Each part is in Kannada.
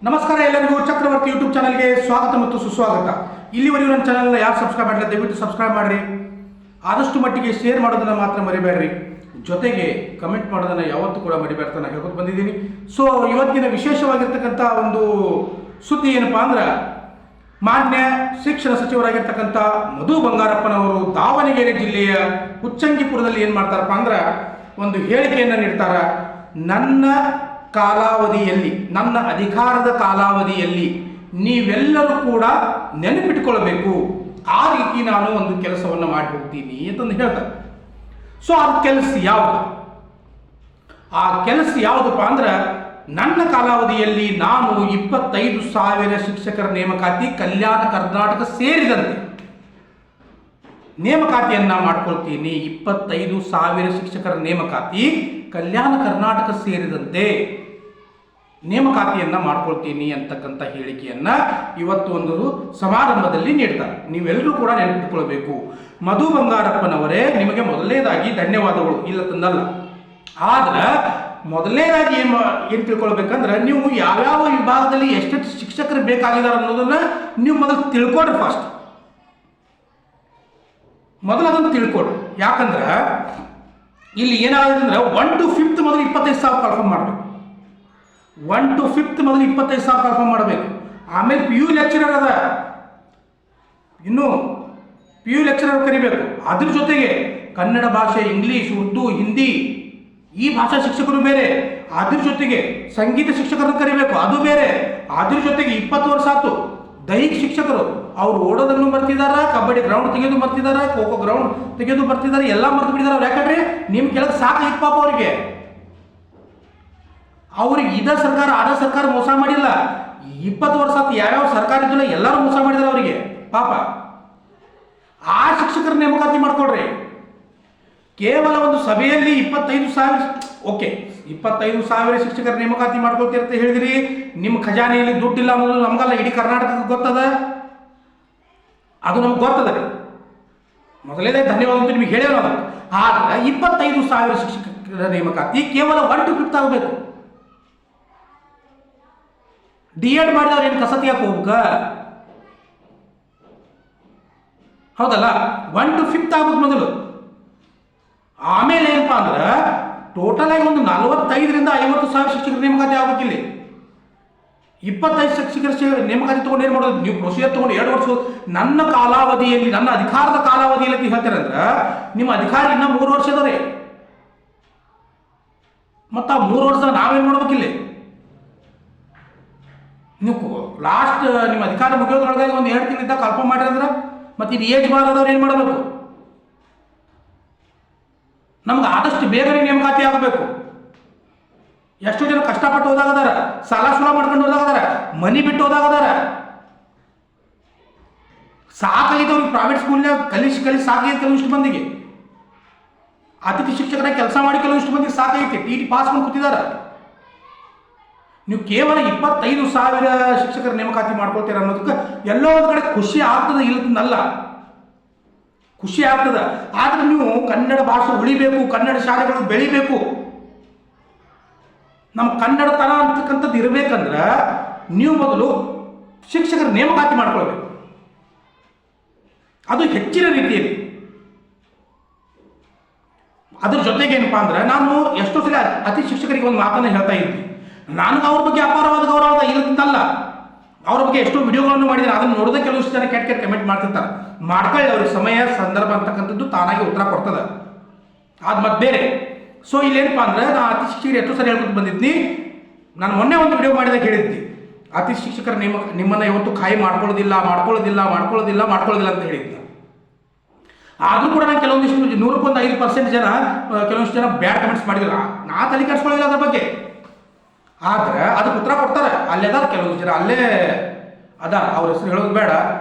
ನಮಸ್ಕಾರ ಎಲ್ಲರಿಗೂ ಚಕ್ರವರ್ತಿ ಯೂಟ್ಯೂಬ್ ಚಾನಲ್ಗೆ ಸ್ವಾಗತ ಮತ್ತು ಸುಸ್ವಾಗತ. ಇಲ್ಲಿವರೆಗೂ ನನ್ನ ಚಾನಲ್ನ ಯಾರು ಸಬ್ಸ್ಕ್ರೈಬ್ ಮಾಡಿಲ್ಲ ದಯವಿಟ್ಟು ಸಬ್ಸ್ಕ್ರೈಬ್ ಮಾಡಿರಿ. ಆದಷ್ಟು ಮಟ್ಟಿಗೆ ಶೇರ್ ಮಾಡೋದನ್ನು ಮಾತ್ರ ಮರಿಬೇಡ್ರಿ. ಜೊತೆಗೆ ಕಮೆಂಟ್ ಮಾಡೋದನ್ನು ಯಾವತ್ತೂ ಕೂಡ ಮರಿಬೇಡ್ತಾ ನಾನು ಹೇಳ್ಕೊಂಡು ಬಂದಿದ್ದೀನಿ. ಸೊ ಇವತ್ತಿನ ವಿಶೇಷವಾಗಿರ್ತಕ್ಕಂಥ ಒಂದು ಸುದ್ದಿ ಏನಪ್ಪ ಅಂದ್ರೆ, ಮಾನ್ಯ ಶಿಕ್ಷಣ ಸಚಿವರಾಗಿರ್ತಕ್ಕಂಥ ಮಧು ಬಂಗಾರಪ್ಪನವರು ದಾವಣಗೆರೆ ಜಿಲ್ಲೆಯ ಉಚ್ಚಂಗಿಪುರದಲ್ಲಿ ಏನು ಮಾಡ್ತಾರಪ್ಪ ಅಂದ್ರೆ ಒಂದು ಹೇಳಿಕೆಯನ್ನು ನೀಡ್ತಾರೆ. ನನ್ನ ಕಾಲಾವಧಿಯಲ್ಲಿ, ನನ್ನ ಅಧಿಕಾರದ ಕಾಲಾವಧಿಯಲ್ಲಿ ನೀವೆಲ್ಲರೂ ಕೂಡ ನೆನಪಿಟ್ಕೊಳ್ಬೇಕು, ಆ ರೀತಿ ನಾನು ಒಂದು ಕೆಲಸವನ್ನು ಮಾಡಿ ಹೋಗ್ತೀನಿ ಅಂತಂದು ಹೇಳ್ತಾರೆ. ಸೊ ಆ ಕೆಲಸ ಯಾವುದು? ಆ ಕೆಲಸ ಯಾವುದಪ್ಪ ಅಂದ್ರೆ, ನನ್ನ ಕಾಲಾವಧಿಯಲ್ಲಿ ನಾನು 25,000 ಶಿಕ್ಷಕರ ನೇಮಕಾತಿ ಕಲ್ಯಾಣ ಕರ್ನಾಟಕ ಸೇರಿದಂತೆ ನೇಮಕಾತಿಯನ್ನ ಮಾಡ್ಕೊಳ್ತೀನಿ. 25,000 ಶಿಕ್ಷಕರ ನೇಮಕಾತಿ ಕಲ್ಯಾಣ ಕರ್ನಾಟಕ ಸೇರಿದಂತೆ ನೇಮಕಾತಿಯನ್ನ ಮಾಡ್ಕೊಳ್ತೀನಿ ಅಂತಕ್ಕಂಥ ಹೇಳಿಕೆಯನ್ನ ಇವತ್ತು ಒಂದು ಸಮಾರಂಭದಲ್ಲಿ ನೀಡ್ತಾರೆ. ನೀವೆಲ್ಲರೂ ಕೂಡ ನೆನಪಿಟ್ಕೊಳ್ಬೇಕು. ಮಧು ಬಂಗಾರಪ್ಪನವರೇ, ನಿಮಗೆ ಮೊದಲನೇದಾಗಿ ಧನ್ಯವಾದಗಳು, ಇಲ್ಲ ತಂದಲ್ಲ. ಆದ್ರೆ ಮೊದಲನೇದಾಗಿ ಏನು ತಿಳ್ಕೊಳ್ಬೇಕಂದ್ರೆ, ನೀವು ಯಾವ್ಯಾವ ವಿಭಾಗದಲ್ಲಿ ಎಷ್ಟೆಷ್ಟು ಶಿಕ್ಷಕರು ಬೇಕಾಗಿದ್ದಾರೆ ಅನ್ನೋದನ್ನ ನೀವು ಮೊದಲು ತಿಳ್ಕೊಡ್ರಿ. ಫಸ್ಟ್ ಮೊದಲು ಅದನ್ನು ತಿಳ್ಕೊಡ್ರಿ. ಯಾಕಂದ್ರೆ ಇಲ್ಲಿ ಏನಾಗುತ್ತೆ ಅಂದ್ರೆ 1 to 5th ಮೊದಲು 25,000 ಕನ್ಫರ್ಮ್ ಮಾಡಬೇಕು. 1 to 5th ಮೊದಲು 25,000 ಕನ್ಫರ್ಮ್ ಮಾಡಬೇಕು. ಆಮೇಲೆ PU ಲೆಕ್ಚರರ್ ಅದ, ಇನ್ನು PU ಲೆಕ್ಚರರ್ ಕರಿಬೇಕು. ಅದ್ರ ಜೊತೆಗೆ ಕನ್ನಡ ಭಾಷೆ, ಇಂಗ್ಲಿಷ್, ಉರ್ದು, ಹಿಂದಿ ಈ ಭಾಷಾ ಶಿಕ್ಷಕರು ಬೇರೆ. ಅದ್ರ ಜೊತೆಗೆ ಸಂಗೀತ ಶಿಕ್ಷಕರನ್ನು ಕರಿಬೇಕು, ಅದು ಬೇರೆ. ಅದ್ರ ಜೊತೆಗೆ 20 ವರ್ಷ ಆಯ್ತು ದೈಹಿಕ ಶಿಕ್ಷಕರು, ಅವ್ರು ಓಡೋದನ್ನು ಬರ್ತಿದಾರ, ಕಬಡ್ಡಿ ಗ್ರೌಂಡ್ ತೆಗೆದು ಬರ್ತಿದಾರ, ಖೋ ಖೋ ಗ್ರೌಂಡ್ ತೆಗೆದು ಬರ್ತಿದ್ದಾರೆ, ಎಲ್ಲ ಮರ್ತು ಬಿಟ್ಟಿದ್ದಾರೆ. ಅವ್ರು ಯಾಕಂದ್ರೆ ನಿಮ್ ಕೆಳಗೆ ಸಾಕಾಯ್ತು ಪಾಪ ಅವ್ರಿಗೆ. ಇದ ಸರ್ಕಾರ ಅದ ಸರ್ಕಾರ ಮೋಸ ಮಾಡಿಲ್ಲ. 20 ವರ್ಷ ಆಯ್ತು ಯಾವ್ಯಾವ ಸರ್ಕಾರ ಇದ್ದಿಲ್ಲ ಎಲ್ಲರೂ ಮೋಸ ಮಾಡಿದಾರೆ ಅವರಿಗೆ ಪಾಪ. ಆ ಶಿಕ್ಷಕರ ನೇಮಕಾತಿ ಮಾಡ್ಕೊಡ್ರಿ. ಕೇವಲ ಒಂದು ಸಭೆಯಲ್ಲಿ 25,000, ಓಕೆ 25,000 ಶಿಕ್ಷಕರ ನೇಮಕಾತಿ ಮಾಡ್ಕೊಳ್ತಿರ್ತ ಹೇಳಿದ್ರಿ. ನಿಮ್ಮ ಖಜಾನೆಯಲ್ಲಿ ದುಡ್ಡಿಲ್ಲ ಅನ್ನೋದು ನಮಗಲ್ಲ, ಇಡೀ ಕರ್ನಾಟಕಕ್ಕೆ ಗೊತ್ತದ, ಅದು ನಮ್ಗೆ ಗೊತ್ತದ ರೀ. ಮೊದಲೇದೇ ಧನ್ಯವಾದ ಅಂತ ನಿಮಗೆ ಹೇಳೋಣ. ಆದ್ರೆ 25,000 ಶಿಕ್ಷಕರ ನೇಮಕಾತಿ ಕೇವಲ 1 to 5th ಆಗಬೇಕು. D.Ed ಮಾಡಿದವ್ರು ಏನು ಕಸತಿ ಯಾಕೆ ಹೋಗ್ಬೇಕ? ಹೌದಲ್ಲ, 1 to 5th ಆಗ್ಬೇಕು ಮೊದಲು. ಆಮೇಲೆ ಏನಪ್ಪಾ ಅಂದ್ರೆ ಟೋಟಲ್ ಆಗಿ ಒಂದು 45,000 ರಿಂದ 50,000 ಶಿಕ್ಷಕರ ನೇಮಕಾತಿ ಆಗ್ಬೇಕಿಲ್ಲಿ. 25 ಶಿಕ್ಷಕರ ನೇಮಕಾತಿ ತಗೊಂಡು ಏನು ಮಾಡೋದು ನೀವು? ಪ್ರೊಸೀಜರ್ ತಗೊಂಡು 2 ವರ್ಷ ನನ್ನ ಕಾಲಾವಧಿಯಲ್ಲಿ, ನನ್ನ ಅಧಿಕಾರದ ಕಾಲಾವಧಿಯಲ್ಲಿ ಅಂತ ಹೇಳ್ತೀರಂದ್ರೆ, ನಿಮ್ಮ ಅಧಿಕಾರ ಇನ್ನ 3 ವರ್ಷ ಅದ ರೀ. ಮತ್ತು ಆ 3 ವರ್ಷ ನಾವೇನು ಮಾಡ್ಬೇಕಿಲ್ಲಿ? ನೀವು ಲಾಸ್ಟ್ ನಿಮ್ಮ ಅಧಿಕಾರ ಮುಗಿಯೋದ್ರೊಳಗಾಗಿ ಒಂದು 2 ತಿಂಗಳಿಂದ ಕನ್ಫರ್ಮ್ ಮಾಡಿರಂದ್ರೆ ಮತ್ತೆ ಇದು ಏಜ್ ಬಾರದವ್ರು ಏನು ಮಾಡಬೇಕು? ನಮ್ಗೆ ಆದಷ್ಟು ಬೇಗನೆ ನೇಮಕಾತಿ ಆಗಬೇಕು. ಎಷ್ಟು ಜನ ಕಷ್ಟಪಟ್ಟು ಹೋದಾಗದಾರ, ಸಾಲ ಸುಲ ಮಾಡ್ಕೊಂಡು ಹೋದಾಗದಾರ, ಮನಿ ಬಿಟ್ಟು ಹೋದಾಗದಾರ. ಸಾಕಾಗಿತ್ತು ಅವ್ರಿಗೆ ಪ್ರೈವೇಟ್ ಸ್ಕೂಲ್ನಾಗ ಕಲಿಸಿ ಸಾಕಾಗಿತ್ತು ಕೆಲವಿಷ್ಟು ಮಂದಿಗೆ. ಅತಿಥಿ ಶಿಕ್ಷಕರಾಗಿ ಕೆಲಸ ಮಾಡಿ ಕೆಲವಿಷ್ಟು ಮಂದಿಗೆ ಸಾಕಾಗಿತ್ತು, TT ಪಾಸ್ ಮಾಡಿ ಕೂತಿದಾರ. ನೀವು ಕೇವಲ 25,000 ಶಿಕ್ಷಕರ ನೇಮಕಾತಿ ಮಾಡ್ಕೊಳ್ತೀರ ಅನ್ನೋದಕ್ಕೆ ಎಲ್ಲೋ ಒಂದು ಕಡೆ ಖುಷಿ ಆಗ್ತದೆ, ಇಲ್ಲದಲ್ಲ ಖುಷಿ ಆಗ್ತದ. ಆದ್ರೆ ನೀವು ಕನ್ನಡ ಭಾಷೆ ಉಳಿಬೇಕು, ಕನ್ನಡ ಶಾಲೆಗಳು ಬೆಳಿಬೇಕು, ನಮ್ಮ ಕನ್ನಡತನ ಅಂತಕ್ಕಂಥದ್ದು ಇರಬೇಕಂದ್ರೆ ನೀವು ಮೊದಲು ಶಿಕ್ಷಕರ ನೇಮಕಾತಿ ಮಾಡ್ಕೊಳ್ಬೇಕು, ಅದು ಹೆಚ್ಚಿನ ರೀತಿಯಲ್ಲಿ. ಅದ್ರ ಜೊತೆಗೆ ಏನಪ್ಪಾ ಅಂದ್ರೆ, ನಾನು ಎಷ್ಟೋ ಸಲ ಅತಿ ಶಿಕ್ಷಕರಿಗೆ ಒಂದು ಮಾತನ್ನು ಹೇಳ್ತಾ ಇದ್ವಿ. ನನಗೆ ಅವ್ರ ಬಗ್ಗೆ ಅಪಾರವಾದ ಗೌರವ ಇಲ್ಲದಂತಲ್ಲ, ಅವ್ರ ಬಗ್ಗೆ ಎಷ್ಟೋ ವಿಡಿಯೋಗಳನ್ನು ಮಾಡಿದ್ದಾರೆ. ಅದನ್ನು ನೋಡಿದ ಕೆಲವಷ್ಟು ಜನ ಕೆಟ್ಟ ಕಮೆಂಟ್ ಮಾಡ್ತಿರ್ತಾರೆ. ಮಾಡ್ಕೊಳ್ಳಿ, ಅವ್ರಿಗೆ ಸಮಯ ಸಂದರ್ಭ ಅಂತಕ್ಕಂಥದ್ದು ತಾನಾಗಿ ಉತ್ತರ ಕೊಡ್ತದೆ, ಅದು ಮತ್ತೆ ಬೇರೆ. ಸೊ ಇಲ್ಲೇನಪ್ಪ ಅಂದ್ರೆ, ನಾನು ಅತಿ ಶಿಕ್ಷಕರು ಎಷ್ಟೋ ಸರಿ ಹೇಳ್ಕೊಂಡು ಬಂದಿದ್ನಿ. ನಾನು ಮೊನ್ನೆ ಒಂದು ವಿಡಿಯೋ ಮಾಡಿದಾಗ ಹೇಳಿದ್ವಿ, ಅತಿ ಶಿಕ್ಷಕರ ನಿಮ್ಮನ್ನು ಯಾವತ್ತು ಖಾಯಿ ಮಾಡ್ಕೊಳ್ಳೋದಿಲ್ಲ ಅಂತ ಹೇಳಿದ್ದೆ. ಆದರೂ ಕೂಡ ನಾನು ಕೆಲವೊಂದಿಷ್ಟು 100% ಜನ ಕೆಲವೊಂದಿಷ್ಟು ಜನ ಬ್ಯಾಡ್ ಕಮೆಂಟ್ಸ್ ಮಾಡಿದ್ರು. ನಾ ತಲೆ ಕೆಡಿಸ್ಕೊಳ್ಳಿಲ್ಲ ಅದ್ರ ಬಗ್ಗೆ. ಆದ್ರೆ ಅದಕ್ಕೆ ಉತ್ತರ ಕೊಡ್ತಾರೆ. ಅಲ್ಲೇ ಅದಾರ ಕೆಲವೊಂದು ಜನ, ಅಲ್ಲೇ ಅದ, ಅವ್ರ ಹೆಸರು ಹೇಳೋದು ಬೇಡ,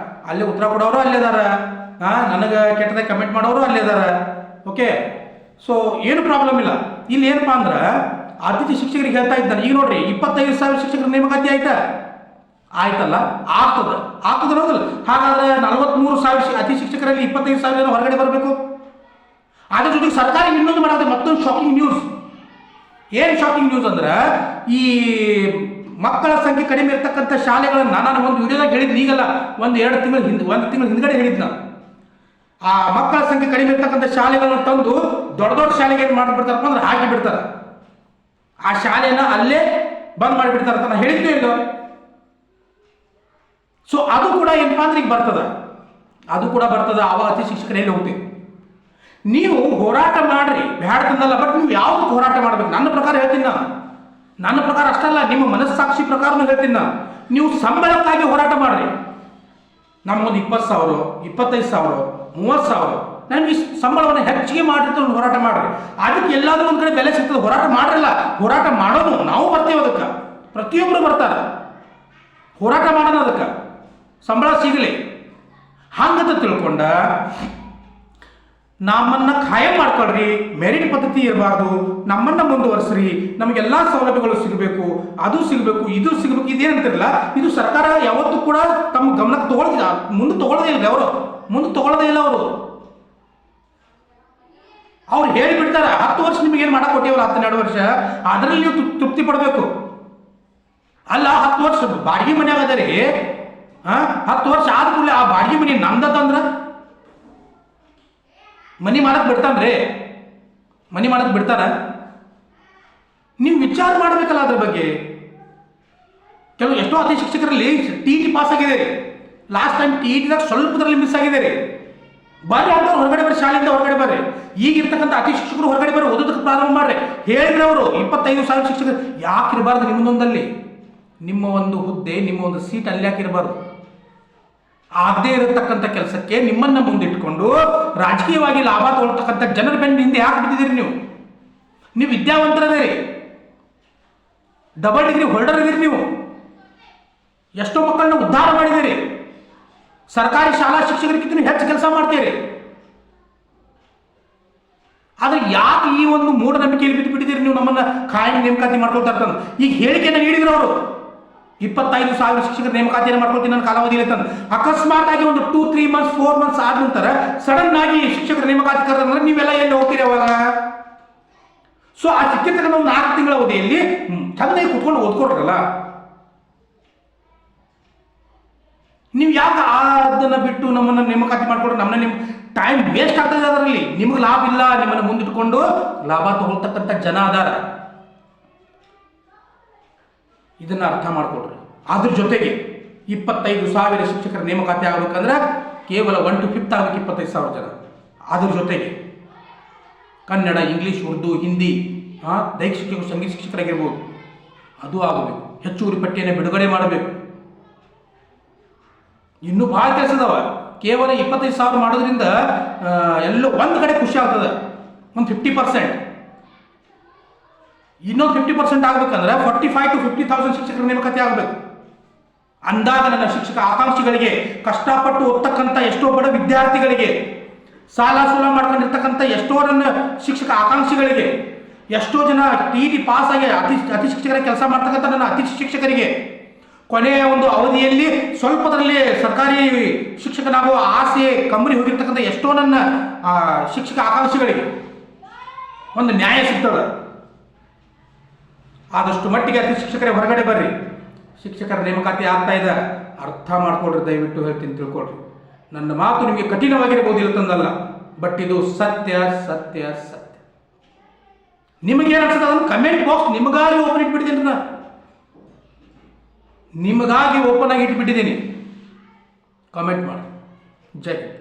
ಅಲ್ಲೇ ಉತ್ತರ ಕೊಡೋರು ಅಲ್ಲೇ ಅದಾರ, ನನಗೆ ಕೆಟ್ಟದಾಗ ಕಮೆಂಟ್ ಮಾಡೋರು ಅಲ್ಲೇ ಅದಾರ. ಓಕೆ, ಸೊ ಏನು ಪ್ರಾಬ್ಲಮ್ ಇಲ್ಲ. ಇಲ್ಲಿ ಏನಪ್ಪಾ ಅಂದ್ರೆ, ಅತಿಥಿ ಶಿಕ್ಷಕರಿಗೆ ಹೇಳ್ತಾ ಇದ್ದಾನೆ. ಈಗ ನೋಡ್ರಿ, 25,000 ಶಿಕ್ಷಕರ ನೇಮಕಾತಿ ಆಯ್ತಲ್ಲ, ಆಗ್ತದೆ ಅನ್ನೋದಲ್ಲ. ಹಾಗಾದ್ರೆ 43,000 ಅತಿ ಶಿಕ್ಷಕರಲ್ಲಿ 25,000 ಹೊರಗಡೆ ಬರಬೇಕು. ಅದ್ರ ಜೊತೆಗೆ ಸರ್ಕಾರ ಇನ್ನೊಂದು ಮಾಡೋದು, ಮತ್ತೊಂದು ಶಾಕಿಂಗ್ ನ್ಯೂಸ್. ಏನು ಶಾಕಿಂಗ್ ನ್ಯೂಸ್ ಅಂದ್ರೆ, ಈ ಮಕ್ಕಳ ಸಂಖ್ಯೆ ಕಡಿಮೆ ಇರ್ತಕ್ಕಂಥ ಶಾಲೆಗಳನ್ನು ನಾನು ಒಂದು ವಿಡಿಯೋದಾಗ ಹೇಳಿದ್ದು ಈಗಲ್ಲ, ಒಂದು ತಿಂಗಳ ಹಿಂದ್ಗಡೆ ಹೇಳಿದ್ದು ನಾನು. ಆ ಮಕ್ಕಳ ಸಂಖ್ಯೆ ಕಡಿಮೆ ಇರ್ತಕ್ಕಂಥ ಶಾಲೆಗಳನ್ನು ತಂದು ದೊಡ್ಡ ದೊಡ್ಡ ಶಾಲೆಗೆ ಏನು ಮಾಡಿಬಿಡ್ತಾರಪ್ಪ ಅಂದ್ರೆ ಹಾಕಿ ಬಿಡ್ತಾರೆ. ಆ ಶಾಲೆನ ಅಲ್ಲೇ ಬಂದ್ ಮಾಡಿಬಿಡ್ತಾರೆ ಅಂತ ನಾನು ಹೇಳಿದ್ದೇ ಇಲ್ಲ. ಸೊ ಅದು ಕೂಡ ಏನಪ್ಪಾ ಅಂದ್ರೆ ಈಗ ಬರ್ತದ, ಅದು ಕೂಡ ಬರ್ತದ. ಆವಾಗ ಅತಿ ಶಿಕ್ಷಕರು ಎಲ್ಲಿ ಹೋಗ್ತೀವಿ? ನೀವು ಹೋರಾಟ ಮಾಡ್ರಿ, ಬ್ಯಾಡ್ತಂದಲ್ಲ, ಬಟ್ ನೀವು ಯಾವ್ದು ಹೋರಾಟ ಮಾಡ್ಬೇಕು? ನನ್ನ ಪ್ರಕಾರ ಹೇಳ್ತೀನಿ ನಾನು, ನನ್ನ ಪ್ರಕಾರ ಅಷ್ಟಲ್ಲ, ನಿಮ್ಮ ಮನಸ್ಸಾಕ್ಷಿ ಪ್ರಕಾರನೂ ಹೇಳ್ತೀನಿ ನಾನು. ನೀವು ಸಂಬಳಕ್ಕಾಗಿ ಹೋರಾಟ ಮಾಡ್ರಿ. ನಮಗೊಂದು 20,000, 25,000, 30,000 ನಮ್ಗೆ ಸಂಬಳವನ್ನು ಹೆಚ್ಚಿಗೆ ಮಾಡಿರ್ತಾರೆ, ಹೋರಾಟ ಮಾಡ್ರಿ. ಅದಕ್ಕೆ ಎಲ್ಲಾದ್ರೂ ಒಂದು ಕಡೆ ಬೆಲೆ ಸಿಗ್ತದೆ. ಹೋರಾಟ ಮಾಡ್ರಲ್ಲ, ಹೋರಾಟ ಮಾಡೋದು ನಾವು ಬರ್ತೇವೆ. ಅದಕ್ಕೆ ಪ್ರತಿಯೊಬ್ಬರು ಬರ್ತಾರೆ. ಹೋರಾಟ ಮಾಡೋಣ, ಅದಕ್ಕೆ ಸಂಬಳ ಸಿಗಲಿ ಹಂಗಂತ ತಿಳ್ಕೊಂಡ ನಮ್ಮನ್ನ ಖಾಯಂ ಮಾಡ್ಕೊಳ್ರಿ. ಮೆರಿಟ್ ಪದ್ಧತಿ ಇರಬಾರ್ದು, ನಮ್ಮನ್ನ ಮುಂದುವರಿಸ್ರಿ, ನಮಗೆಲ್ಲ ಸೌಲಭ್ಯಗಳು ಸಿಗಬೇಕು, ಅದು ಸಿಗಬೇಕು, ಇದು ಸಿಗಬೇಕು. ಇದೇನಂತಿರಲ್ಲ, ಇದು ಸರ್ಕಾರ ಯಾವತ್ತೂ ಕೂಡ ತಮ್ಮ ಗಮನಕ್ಕೆ ಮುಂದೆ ತಗೊಳ್ಳೋದೇ ಇಲ್ಲ. ಮುಂದೆ ತಗೊಳ್ಳೋದೇ ಇಲ್ಲ ಅವರು. ಅವ್ರು ಹೇಳಿಬಿಡ್ತಾರೆ, 10 ವರ್ಷ ನಿಮಗೆ ಏನು ಮಾಡಕ್ಕೆ ಕೊಟ್ಟಿವಲ್ಲ, 12 ವರ್ಷ, ಅದರಲ್ಲಿ ನೀವು ತೃಪ್ತಿ ಪಡಬೇಕು. ಅಲ್ಲ, 10 ವರ್ಷ ಬಾಡಿಗೆ ಮನೆ ಆಗದರಿ, 10 ವರ್ಷ ಆದ ಕೂಡಲೇ ಆ ಬಾಡಿಗೆ ಮನೆ ನಂದತ್ತಂದ್ರೆ ಮನಿ ಮಾಡಕ್ ಬಿಡ್ತಾನ್ರಿ? ಮನಿ ಮಾಡಕ್ ಬಿಡ್ತಾರ? ನೀವು ವಿಚಾರ ಮಾಡ್ಬೇಕಲ್ಲ ಅದ್ರ ಬಗ್ಗೆ. ಎಷ್ಟೋ ಅತಿ ಶಿಕ್ಷಕರಲ್ಲಿ TET ಪಾಸ್ ಆಗಿದೆ. ಲಾಸ್ಟ್ ಟೈಮ್ TETದಾಗ ಸ್ವಲ್ಪದ್ರಲ್ಲಿ ಮಿಸ್ ಆಗಿದೆ ರೀ. ಬರ್ರಿ ಅಂತ ಹೊರಗಡೆ ಬರ್ರಿ, ಶಾಲೆಯಿಂದ ಹೊರಗಡೆ ಬರ್ರಿ. ಈಗಿರ್ತಕ್ಕಂಥ ಅತಿ ಶಿಕ್ಷಕರು ಹೊರಗಡೆ ಬರ್ರಿ, ಓದೋದಕ್ಕೆ ಪ್ರಾರಂಭ ಮಾಡ್ರಿ. ಹೇಳಿದ್ರೆ ಅವರು 25,000 ಶಿಕ್ಷಕರು ಯಾಕೆ ಇರಬಾರ್ದು ನಿಮ್ಮದೊಂದಲ್ಲಿ? ನಿಮ್ಮ ಒಂದು ಹುದ್ದೆ, ನಿಮ್ಮ ಒಂದು ಸೀಟ್ ಅಲ್ಲಿ ಯಾಕೆ ಇರಬಾರ್ದು? ಆಗದೇ ಇರತಕ್ಕಂಥ ಕೆಲಸಕ್ಕೆ ನಿಮ್ಮನ್ನ ಮುಂದಿಟ್ಕೊಂಡು ರಾಜಕೀಯವಾಗಿ ಲಾಭ ತಗೊಳ್ತಕ್ಕಂಥ ಜನರ ಬೆನ್ನ ಹಿಂದೆ ಯಾಕೆ ಬಿದ್ದಿದ್ದೀರಿ? ನೀವು ವಿದ್ಯಾವಂತರದೇ, ಡಬಲ್ ಡಿಗ್ರಿ ಹೋಲ್ಡರ್ ಇದೀರಿ. ನೀವು ಎಷ್ಟೋ ಮಕ್ಕಳನ್ನ ಉದ್ಧಾರ ಮಾಡಿದ್ದೀರಿ. ಸರ್ಕಾರಿ ಶಾಲಾ ಶಿಕ್ಷಕರಿಗಿಂತ ಹೆಚ್ಚು ಕೆಲಸ ಮಾಡ್ತೀರಿ. ಆದ್ರೆ ಯಾಕೆ ಈ ಒಂದು ಮೂಢನಂಬಿಕೆಯಲ್ಲಿ ಬಿದ್ದು ಬಿಟ್ಟಿದ್ದೀರಿ? ನೀವು ನಮ್ಮನ್ನ ಖಾಯಂ ನೇಮಕಾತಿ ಮಾಡ್ಕೊಳ್ತಾ ಇರ್ತಾನೆ. ಈಗ ಹೇಳಿಕೆಯನ್ನು ನೀಡಿದ್ರು ಅವರು, 25,000 ಶಿಕ್ಷಕರ ನೇಮಕಾತಿಯನ್ನು ಮಾಡ್ಕೊಳ್ತೀನಿ ನನ್ನ ಕಾಲಾವಧಿ ಅಂತಂದು. ಅಕಸ್ಮಾತ್ ಆಗಿ ಒಂದು 2-3 ಮಂತ್ಸ್ 4 ಮಂತ್ಸ್ ಆದ ನಂತರ ಸಡನ್ ಆಗಿ ಶಿಕ್ಷಕರ ನೇಮಕಾತಿ ಕರೆದ್ರೆ ನೀವೆಲ್ಲ ಎಲ್ಲಿ ಹೋಗ್ತೀರಿ ಅವಾಗ? ಸೊ ಆ ಸಿಕ್ಕಿರ್ತಕ್ಕಂಥ ಒಂದು 4 ತಿಂಗಳ ಅವಧಿಯಲ್ಲಿ ಚಂದಾಗಿ ಕುತ್ಕೊಂಡು ಓದ್ಕೊಡ್ರಲ್ಲ. ನೀವು ಯಾಕೆ ಅದನ್ನ ಬಿಟ್ಟು ನಮ್ಮನ್ನ ನೇಮಕಾತಿ ಮಾಡ್ಕೊಡ್ರೆ ನಮ್ಮನ್ನ ಟೈಮ್ ವೇಸ್ಟ್ ಆಗ್ತದೆ. ಅದರಲ್ಲಿ ನಿಮ್ಗೆ ಲಾಭ ಇಲ್ಲ. ನಿಮ್ಮನ್ನು ಮುಂದಿಟ್ಕೊಂಡು ಲಾಭ ತಗೊಳ್ತಕ್ಕಂಥ ಜನ ಅದಾರ. ಇದನ್ನ ಅರ್ಥ ಮಾಡ್ಕೊಡ್ರಿ. ಅದ್ರ ಜೊತೆಗೆ 25,000 ಶಿಕ್ಷಕರ ನೇಮಕಾತಿ ಆಗಬೇಕಂದ್ರೆ ಕೇವಲ 1 to 5th ಆಗಬೇಕು 25,000 ಜನ. ಅದ್ರ ಜೊತೆಗೆ ಕನ್ನಡ, ಇಂಗ್ಲೀಷ್, ಉರ್ದು, ಹಿಂದಿ, ದೈಹಿಕ ಶಿಕ್ಷಕರು, ಸಂಗೀತ ಶಿಕ್ಷಕರಾಗಿರ್ಬೋದು, ಅದು ಆಗಬೇಕು. ಹೆಚ್ಚುವರಿ ಪಟ್ಟಿಯನ್ನು ಬಿಡುಗಡೆ ಮಾಡಬೇಕು. ಇನ್ನೂ ಭಾಳ ಕೆಲಸ ಅದಾವ. ಕೇವಲ 25,000 ಮಾಡೋದ್ರಿಂದ ಎಲ್ಲೋ ಒಂದು ಕಡೆ ಖುಷಿ ಆಗ್ತದೆ, ಒಂದು 50%. ಇನ್ನೊಂದು 50% ಆಗ್ಬೇಕಂದ್ರೆ 45,000 to 50,000 ಶಿಕ್ಷಕರ ನೇಮಕಾತಿ ಆಗಬೇಕು. ಅಂದಾಗ ನನ್ನ ಶಿಕ್ಷಕ ಆಕಾಂಕ್ಷಿಗಳಿಗೆ, ಕಷ್ಟಪಟ್ಟು ಓದ್ತಕ್ಕಂಥ ಎಷ್ಟೋ ಬಡ ವಿದ್ಯಾರ್ಥಿಗಳಿಗೆ, ಸಾಲ ಸೂಲ ಮಾಡ್ಕೊಂಡಿರ್ತಕ್ಕಂಥ ಎಷ್ಟೋ ನನ್ನ ಶಿಕ್ಷಕ ಆಕಾಂಕ್ಷಿಗಳಿಗೆ, ಎಷ್ಟೋ ಜನ TET ಪಾಸ್ ಆಗಿ ಅತಿ ಶಿಕ್ಷಕರ ಕೆಲಸ ಮಾಡ್ತಕ್ಕಂಥ ನನ್ನ ಅತಿ ಶಿಕ್ಷಕರಿಗೆ, ಕೊನೆಯ ಒಂದು ಅವಧಿಯಲ್ಲಿ ಸ್ವಲ್ಪದರಲ್ಲಿ ಸರ್ಕಾರಿ ಶಿಕ್ಷಕನಾಗುವ ಆಸೆ ಕಮ್ಮಿ ಹೋಗಿರ್ತಕ್ಕಂಥ ಎಷ್ಟೋ ನನ್ನ ಶಿಕ್ಷಕ ಆಕಾಂಕ್ಷಿಗಳಿಗೆ ಒಂದು ನ್ಯಾಯ ಸಿಗ್ತದೆ. ಆದಷ್ಟು ಮಟ್ಟಿಗೆ ಅತಿ ಶಿಕ್ಷಕರೇ ಹೊರಗಡೆ ಬರ್ರಿ. ಶಿಕ್ಷಕರ ನೇಮಕಾತಿ ಆಗ್ತಾ ಇದ್ದಾರೆ, ಅರ್ಥ ಮಾಡ್ಕೊಳ್ರಿ. ದಯವಿಟ್ಟು ಹೇಳ್ತೀನಿ, ತಿಳ್ಕೊಳ್ರಿ. ನನ್ನ ಮಾತು ನಿಮಗೆ ಕಠಿಣವಾಗಿರ್ಬೋದು, ಇರುತ್ತಂದಲ್ಲ, ಬಟ್ ಇದು ಸತ್ಯ ಸತ್ಯ ಸತ್ಯ. ನಿಮಗೇನು ಅನ್ಸುತ್ತೆ ಅದನ್ನು ಕಮೆಂಟ್ ಬಾಕ್ಸ್ ನಿಮಗಾಗಿ ಓಪನ್ ಇಟ್ಬಿಟ್ಟಿದ್ದೀನಿ. ನಾನು ನಿಮಗಾಗಿ ಓಪನ್ ಆಗಿ ಇಟ್ಬಿಟ್ಟಿದ್ದೀನಿ. ಕಮೆಂಟ್ ಮಾಡಿ. ಜೈ ಹಿಂದ್.